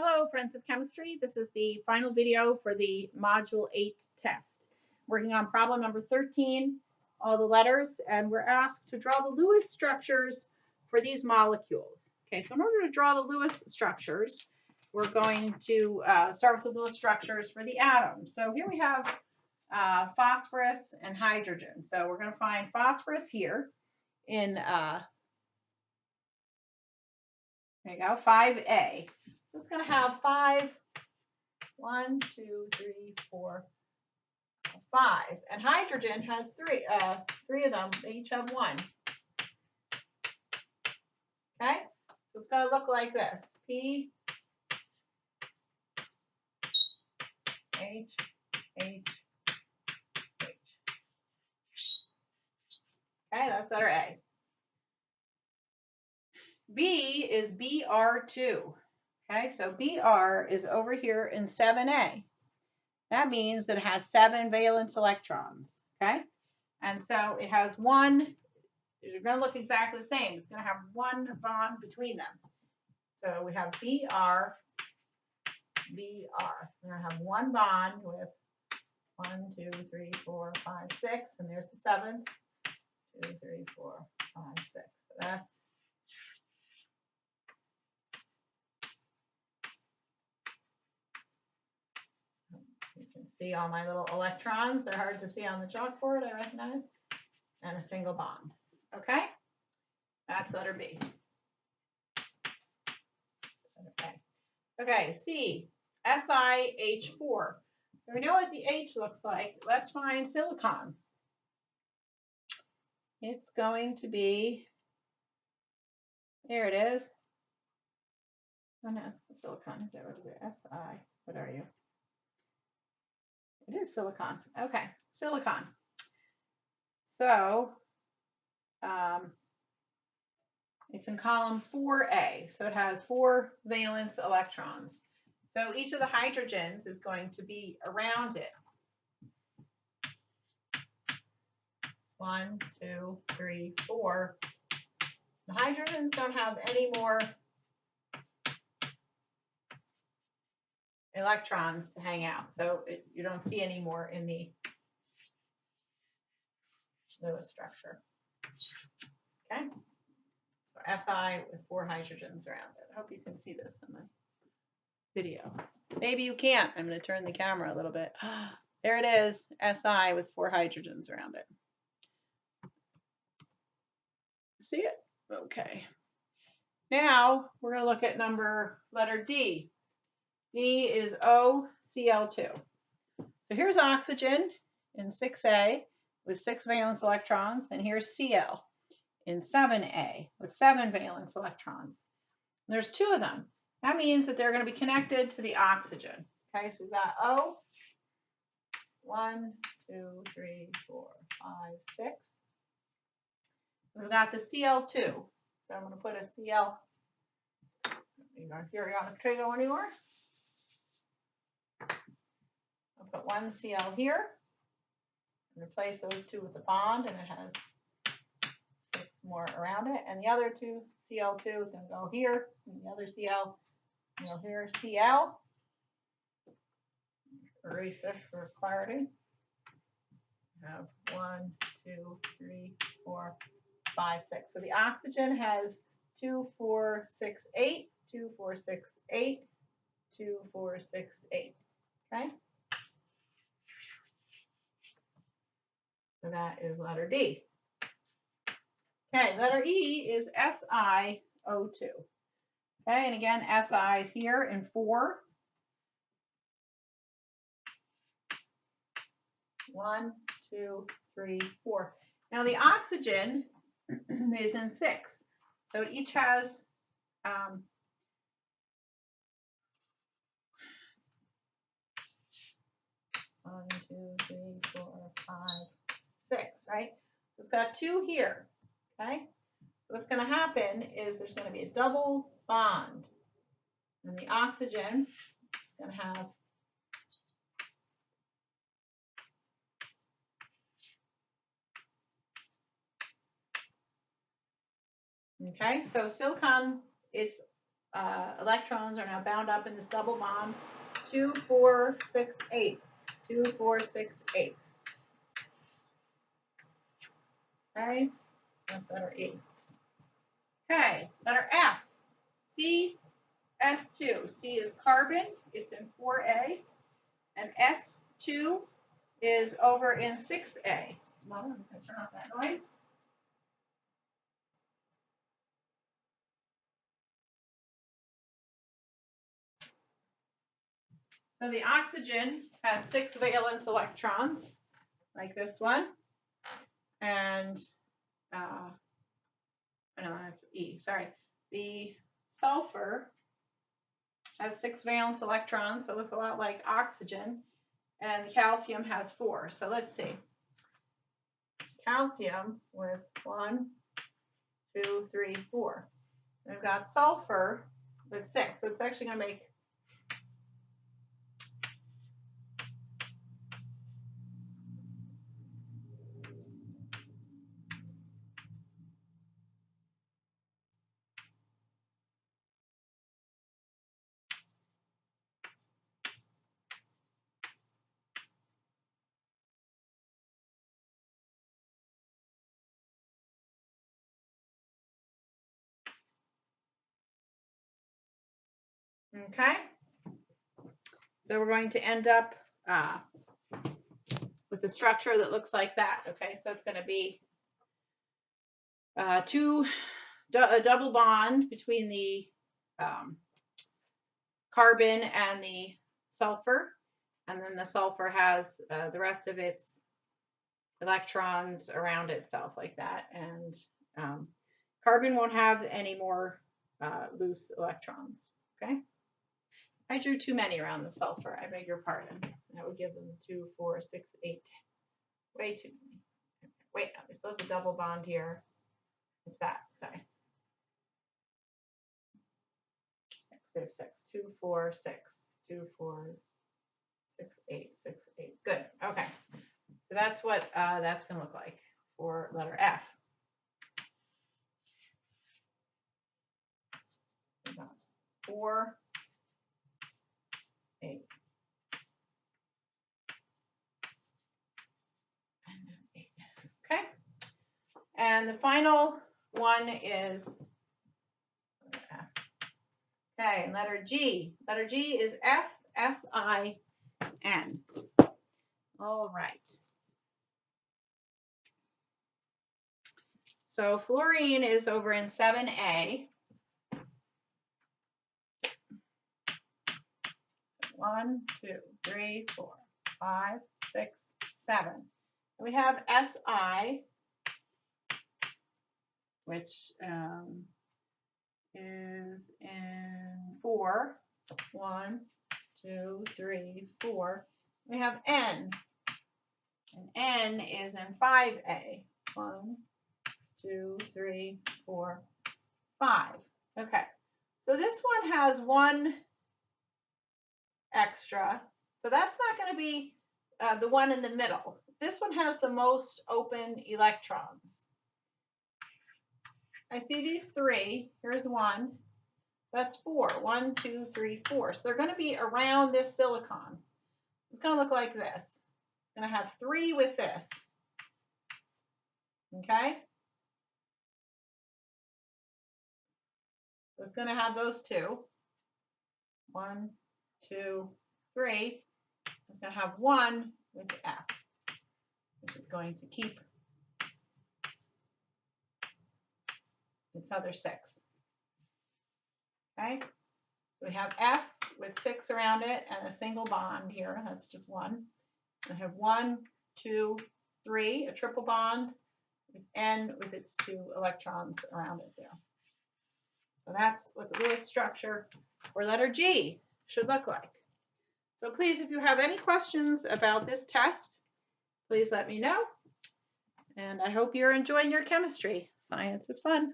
Hello, friends of chemistry. This is the final video for the Module 8 test. Working on problem number 13, all the letters, and we're asked to draw the Lewis structures for these molecules. Okay, so in order to draw the Lewis structures, we're going to start with the Lewis structures for the atom. So here we have phosphorus and hydrogen. So we're going to find phosphorus here in, there you go, 5A. So it's going to have 1, 2, 3, 4, 5. And hydrogen has three of them. They each have 1. Okay? So it's going to look like this. P, H, H, H. Okay, that's letter A. B is Br2. Okay, so Br is over here in 7A. That means that it has 7 valence electrons. Okay? And so it has 1. They're going to look exactly the same. It's going to have 1 bond between them. So we have Br, Br. We're going to have 1 bond with 1, 2, 3, 4, 5, 6. And there's the 7th. 2, 3, 4, 5, 6. So that's you can see all my little electrons. They're hard to see on the chalkboard, I recognize. And a single bond. Okay? That's letter B. Okay. Okay, C, SiH4. So we know what the H looks like. Let's find silicon. It's going to be, there it is. Oh no, silicon. Is that what it is? Si. What are you? It is silicon. Okay, silicon. So it's in column 4A. So it has 4 valence electrons. So each of the hydrogens is going to be around it. 1, 2, 3, 4. The hydrogens don't have any more electrons to hang out. So you don't see any more in the Lewis structure. Okay. So Si with 4 hydrogens around it. I hope you can see this in the video. Maybe you can't. I'm going to turn the camera a little bit. There it is, Si with 4 hydrogens around it. See it? Okay. Now we're going to look at letter D. D is OCl2. So here's oxygen in 6A with 6 valence electrons, and here's Cl in 7A with 7 valence electrons. And there's 2 of them. That means that they're going to be connected to the oxygen. Okay, so we've got O, 1, 2, 3, 4, 5, 6. We've got the Cl2. So I'm going to put a Cl. Here, on a trigo anymore. I'll put 1 Cl here. And replace those 2 with a bond, and it has 6 more around it. And the other 2 Cl2 is going to go here, and the other Cl go here. Cl. Erase this for clarity. I have 1, 2, 3, 4, 5, 6. So the oxygen has 2, 4, 6, 8, 2, 4, 6, 8, 2, 4, 6, 8. Okay. So that is letter D. Okay, letter E is SiO2. Okay, and again, Si is here in 4. 1, 2, 3, 4. Now the oxygen is in 6. So it each has 1, 2, 3, 4, 5, 6, right? So it's got 2 here, okay? So what's going to happen is there's going to be a double bond. And the oxygen is going to have okay, so silicon, it's electrons are now bound up in this double bond. 2, 4, 6, 8. 2, 4, 6, 8. Okay, that's letter E. Okay, letter F. CS2. C is carbon. It's in 4A. And S2 is over in 6A. Just a moment, I'm just going to turn off that noise. So the oxygen has 6 valence electrons, like this one. And, no, that's E, sorry. The sulfur has 6 valence electrons, so it looks a lot like oxygen. And calcium has 4. So let's see. Calcium with 1, 2, 3, 4. And we've got sulfur with 6. So it's actually going to make okay. So we're going to end up with a structure that looks like that. Okay, so it's going to be a double bond between the carbon and the sulfur, and then the sulfur has the rest of its electrons around itself like that, and carbon won't have any more loose electrons. Okay, I drew too many around the sulfur. I beg your pardon. That would give them 2, 4, 6, 8. Way too many. Wait, we still have the double bond here. What's that? Sorry. There's 6. 2, 4, 6. 2, 4, 6, 8. 6, 8. Good. Okay. So that's what that's going to look like for letter F. 4, 8. And 8. Okay. And the final one is F. Okay, letter G. Letter G is FSIN. All right. So fluorine is over in 7A. 1, 2, 3, 4, 5, 6, 7. And we have Si, which is in 4. 1, 2, 3, 4. We have N, and N is in 5A. 1, 2, 3, 4, 5. Okay, so this one has 1 extra, so that's not going to be the one in the middle. This one has the most open electrons. I see these 3. Here's 1. That's 4. 1, 2, 3, 4. So they're going to be around this silicon. It's going to look like this. It's going to have 3 with this. Okay? So it's going to have those 2. 1, 2, 3. It's going to have 1 with the F, which is going to keep its other 6. Okay? So we have F with 6 around it and a single bond here. That's just 1. I have 1, 2, 3, a triple bond, with N with its 2 electrons around it there. So that's what the Lewis structure for letter G should look like. So please, if you have any questions about this test, please let me know. And I hope you're enjoying your chemistry. Science is fun.